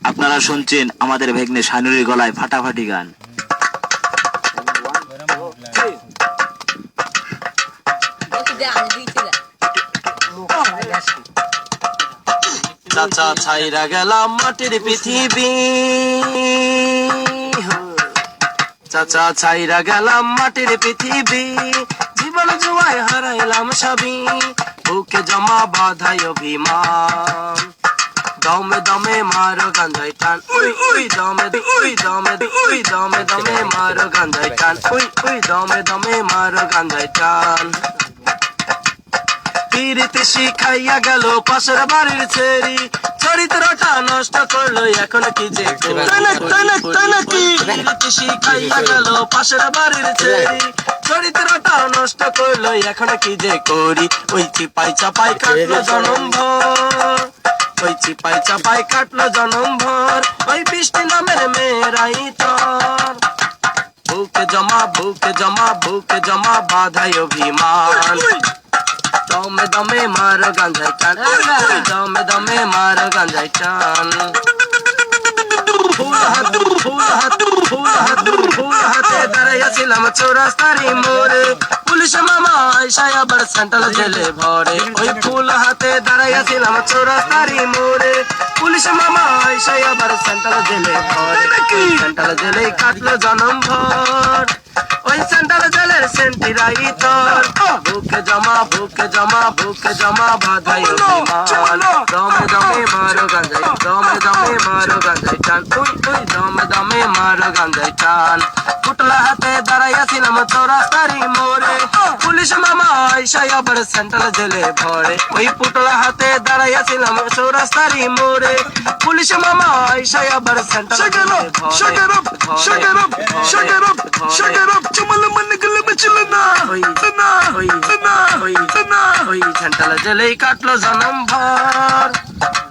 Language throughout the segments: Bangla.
আপনারা শুনছেন আমাদের ভেগ্নে শানুরির গলায় ফাটাফাটি গান। চাচা ছাইরা গেলাম মাটির পৃথিবী, চাচা ছাইরা গেলাম মাটির পৃথিবী, জীবন জুয়ায় হারাইলাম সবই, বুকে জমা বাধাই অভিমান, দমে দমে মারো গাঞ্জাই টান, উই উই দমে উই দমে উই দমে দমে মারো গাঞ্জাই টান, উই উই দমে দমে মারো গাঞ্জাই টান। পিরিতে শিখাইয়া গেল পাশের বাড়ির ছেড়ি, চরিত্রটা নষ্ট করলো এখন কি যে পিরিতে শিখাইয়া গেল পাশের বাড়ির ছেড়ি, চরিত্রটা নষ্ট করলো এখন কি যে করি। ওই চিপাই চাপাই কাটলো জনম ভর, ওই চিপাই চাপাই কাটলো জনম ভর, ওই বৃষ্টি নামের মেয়েরাই তোর, বুকে জমা বুকে জমা বুকে জমা বাধাই অভিমান, দমে দমে মারো গাঞ্জাই টান, দমে দমে মারো গাঞ্জাই টান। ফুল হাতু ফুল হাতু ফুল হাতু ফুল হাতে দাঁড়াইয়াছিলাম চৌরাস্তারি মোড়ে, পুলিশ মামা আইসাই আবার সেন্ট্রাল জেলে ভরে, ওই ফুল হাতে দাঁড়াইয়াছিলাম চৌরাস্তারি মোড়ে, পুলিশ মামা আইসাই আবার সেন্ট্রাল জেলে ভরে, সেন্ট্রাল জেলে কাটলো জনম ভর, ওই সেন্ট্রাল জেলের সেন্টিরাই তোর, বুকে জমা বুকে জমা বুকে জমা বাধাই অভিমান, দমে দমে মারো গাঞ্জাই দমে দমে মারো গাঞ্জাই টান, উই উই দমে দমে মারো গাঞ্জাই টান। পুটলা হাতে দাঁড়াইয়াছিলাম চৌরাস্তারি মোড়ে, পুলিশ মামা আইসাই আবার সেন্ট্রাল জেলে ভরে, ওই পুটলা হাতে দাঁড়াইয়াছিলাম চৌরাস্তারি মোড়ে, পুলিশ মামা আইসাই আবার সেন্ট্রাল জেলে সেন্ট্রাল জেলেই কাটলো জনম ভর,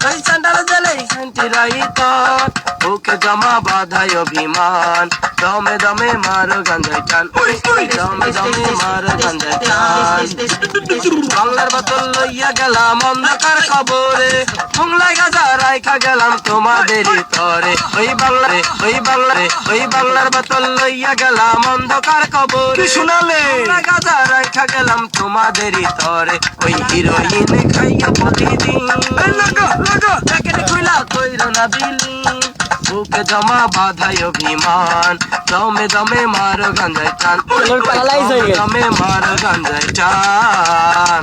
ওই সেন্ট্রাল জেলেই সেন্টিরাই তোর, বুকে জমা বাধাই অভিমান, দমে দমে মারো গাঞ্জাই টান, উই উই দমে দমে মারো গাঞ্জাই টান। বাংলার বোতল লইয়া গেলাম অন্ধকার কবরে, মোংলায় গাজা রাইখা গেলাম তোমাদেরই তরে, ওই বাংলারে ওই বাংলারে ওই বাংলার বোতল লইয়া গেলাম অন্ধকার কবরে, শোনালে গাজা রাইখা গেলাম তোমাদেরই তরে, ওই হিরোইন খাইয়া প্রতিদিন প্যাকেট খুইলা কইরো না বিলি, বুকে জমা বাধাই অভিমান, দমে দমে মারো গাঞ্জাই টান, দমে মারো গাঞ্জাই টান।